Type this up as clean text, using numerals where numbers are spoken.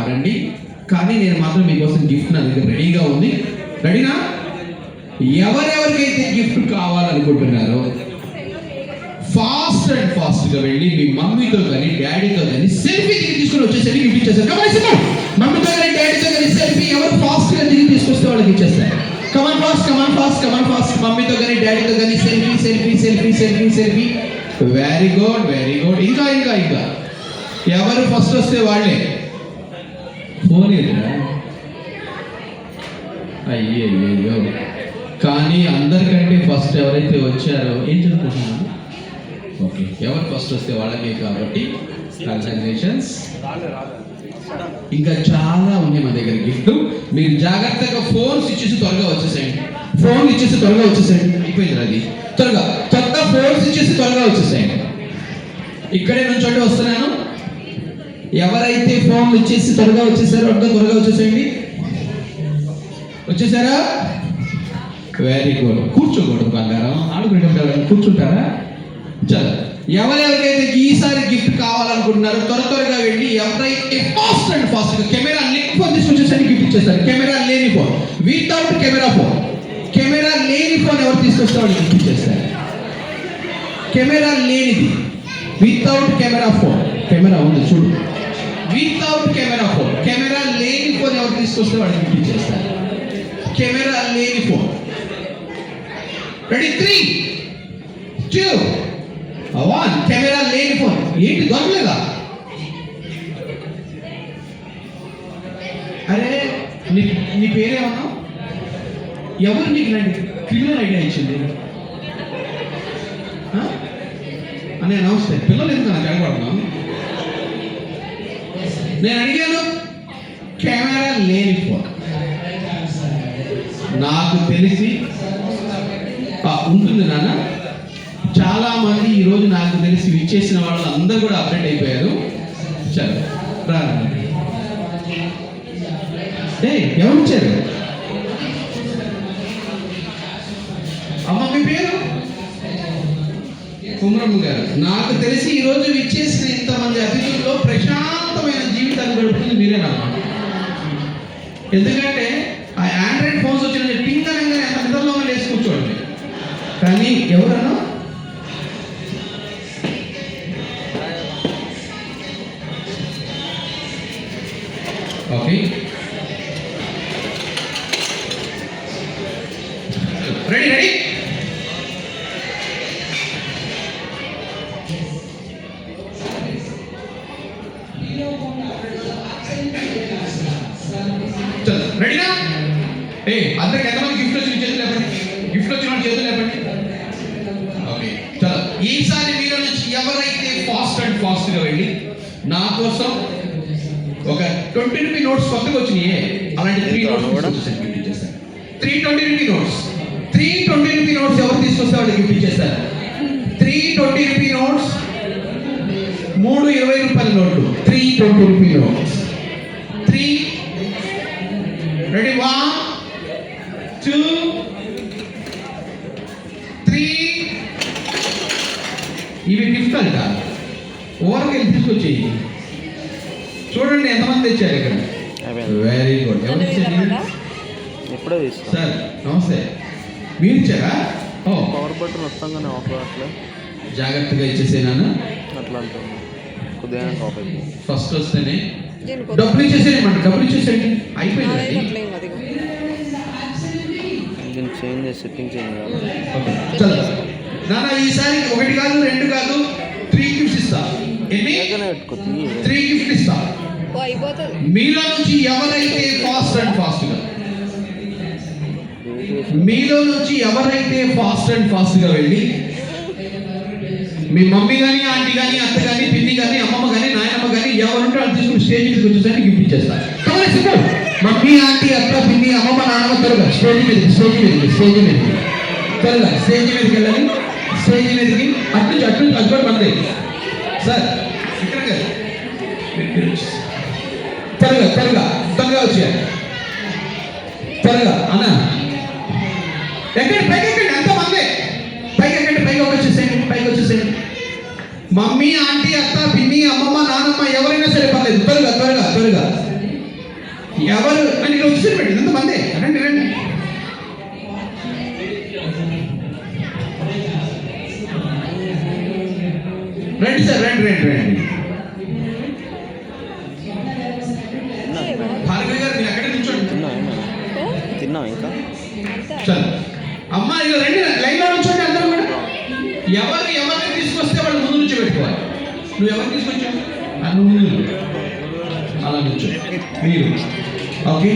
రండి. కానీ నేను మాత్రం మీకోసం గిఫ్ట్ నా దగ్గర రెడీగా ఉంది. రెడీనా? ఎవరెవరికైతే గిఫ్ట్ కావాలనుకుంటున్నారో ఫాస్ట్ అండ్ ఫాస్ట్గా వెళ్ళి మీ మమ్మీతో కానీ డాడీతో కానీ సెల్ఫీ తీసుకుని వచ్చేసరికి గిఫ్ట్ ఇచ్చేస్తారు. మమ్మీతో కానీ డాడీతో కానీ సెల్ఫీ ఎవరు ఫాస్ట్గా తిరిగి తీసుకొస్తే వాళ్ళకి ఇచ్చేస్తారు. Come on fast. మమ్మీతో కానీ డాడీతో కానీ సెల్ఫీ. Very good. ఇంకా ఎవరు ఫస్ట్ వస్తే వాళ్ళే. ఫోన్ అయ్యో. కానీ అందరికంటే ఫస్ట్ ఎవరైతే వచ్చారో ఏం చదువుకుంటున్నాను? ఓకే, ఎవరు ఫస్ట్ వస్తే వాళ్ళకే కాబట్టి కంగ్రాచులేషన్స్. ఇంకా చాలా ఉన్నాయి మా దగ్గర గిఫ్ట్. మీరు జాగ్రత్తగా ఫోన్స్ ఇచ్చేసి త్వరగా వచ్చేసేయండి. అయిపోయింది అది. త్వరగా ఫోన్స్ ఇచ్చేసి త్వరగా వచ్చేసేయండి. ఇక్కడే నుంచి వస్తున్నాను. ఎవరైతే ఫోన్లు ఇచ్చేసి త్వరగా వచ్చేసారో త్వరగా వచ్చేసేయండి. వచ్చేసారా? Very good. కూర్చోకూడదు బంగారం, ఆడుకుంటారు. కూర్చుంటారా? చలో, ఎవరెవరికైతే ఈసారి గిఫ్ట్ కావాలనుకుంటున్నారో త్వరగా వెళ్ళి ఎవరైతే ఫాస్ట్ అండ్ ఫాస్ట్గా కెమెరా లేని ఫోన్ తీసుకొచ్చేసరికి గిఫ్ట్ ఇచ్చేస్తారు. కెమెరా లేని phone, without camera phone. Camera లేని ఫోన్ ఎవరు తీసుకొస్తే వాళ్ళు గిఫ్ట్ ఇచ్చేస్తారు. కెమెరా లేనిది, వితౌట్ కెమెరా ఫోన్. కెమెరా ఉంది చూడు, వితౌట్ కెమెరా ఫోన్. కెమెరా లేని ఫోన్ ఎవరు తీసుకొస్తే వాళ్ళు గిఫ్ట్ ఇచ్చేస్తారు. కెమెరా లేని ఫోన్. రెడీ? 3, 2, 1. కెమెరా లేని ఫోన్. ఏంటి దొరకలేదా? అరే నీ పేరేమన్నా? ఎవరు నీకు ఇలాంటి క్రిమినల్ ఐడియా ఇచ్చింది? అనే నమస్తే. పిల్లలు ఎందుకు నాకు కనపడుతున్నాను? నేను అడిగాను కెమెరా లేని ఫోన్. నాకు తెలిసి ఉంటుంది నాన్న. చాలా మంది ఈరోజు నాకు తెలిసి విచ్చేసిన వాళ్ళు అందరూ కూడా అప్డేట్ అయిపోయారు. చలో రా. ఎవరు ఇచ్చారు? అమ్మ మీ పేరు? కుమరమ్మ గారు. నాకు తెలిసి ఈరోజు విచ్చేసిన ఇంతమంది అతిథుల్లో ప్రశాంతమైన జీవితాన్ని గడుపుతుంది మీరేనమ్మా. ఎందుకంటే ఆ ఆండ్రాయిడ్ ఫోన్స్ వచ్చిన పింగ్ అనగానే ఎంత నిద్రలో లేచి కూర్చోండి. కానీ ఎవరన్నా ఓకే రెడీ రెడీనా? అందరికి ఎంతమంది గిఫ్ట్ వచ్చిన చేతులు లేపండి. గిఫ్ట్ వచ్చిన వాళ్ళు చేతులు లేపండి. ఓకే చలో, ఈసారి మీలో నుంచి ఎవరైతే ఫాస్ట్ అండ్ ఫాస్ట్గా వెళ్ళి నా కోసం ఒక 20 రూపీ నోట్స్ కొత్తగా వచ్చినాయి, అలాంటి 3 నోట్స్ గిఫ్ట్ ఇచ్చేస్తారు. 320 రూపీ నోట్స్. 320 రూపీ నోట్స్ ఎవరు తీసుకొస్తే వాళ్ళు గిఫ్ట్ ఇచ్చేస్తారు. 320 రూపీ నోట్స్. 3 20 రూపాయల నోట్లు. 320 రూపీ నోట్స్. 3 రెడీ? 1, 2, 3. ఇవి గిఫ్ట్ అంట. ఓవర్కి తీసుకొచ్చేయి. చూడండి ఎంతమంది తెచ్చారు ఇక్కడ. Very good. ఎవరు ఇచ్చారు? ఎప్పుడో సార్ నమస్తే. మీరు ఇచ్చారా? పవర్ బటన్ వస్తాగానే ఆఫ్ అట్లా జాగ్రత్తగా ఇచ్చేసేనా? అట్లా అంటుంది కొద్దిగా ఆఫ్ అయిపోయింది. ఫస్ట్ వస్తేనే డబ్బులు ఇచ్చేసేయమంట. డబ్బులు ఇచ్చేసేయండి. అయిపోయింది. చేంజ్ సెట్టింగ్ చేంజ్ కాదు. నాన్న ఈసారి 1 కాదు 2 కాదు 3 గిఫ్ట్స్ ఇస్తా. ఎన్ని? 3 గిఫ్ట్స్ ఇస్తా. మీలో నుంచి ఎవరైతే ఫాస్ట్ అండ్ ఫాస్ట్గా వెళ్ళి మీ మమ్మీ కానీ ఆంటీ కానీ అత్త కానీ పిన్ని కానీ అమ్మమ్మ కానీ నాయనమ్మ కానీ ఎవరుంటే వాళ్ళు తీసుకుని స్టేజ్ మీదకి వచ్చేసరికి గిఫ్ట్ ఇచ్చేస్తారు. మమ్మీ ఆంటీ అత్త పిన్ని అమ్మమ్మ నాన్నమ్మ త్వరగా స్టేజ్ మీదకి త్వరగా స్టేజ్ మీదకి వెళ్ళాలి. స్టేజ్ మీదకి అటు మంది సార్ ఇక్కడ త్వరగా వచ్చేయాలి. త్వరగా అన్న ఎక్కడ పైకి ఎక్కండి. ఎంతమంది పైకి ఎక్కండి. పైకి వచ్చేసేయండి. మమ్మీ ఆంటీ అత్త పిన్ని అమ్మమ్మ నాన్నమ్మ ఎవరైనా సరే పర్లేదు. త్వరగా ఎవరు అని ఇక్కడ వచ్చి పెట్టింది ఎంతమంది రండి రండి. రండి సార్ రండి రండి రండి. భార్గవి గారు మీరు ఎక్కడ కూర్చోండి. తిన్నా ఇంకా చల్ అమ్మా ఇక రండి లైన్లో నుంచోండి అందరూ కూడా. ఎవరిని తీసుకొస్తే వాళ్ళు ముందు నుంచి పెట్టుకోవాలి. నువ్వు ఎవరు తీసుకొచ్చావు? నువ్వు ముందు అలా నుంచో మీరు. ఓకే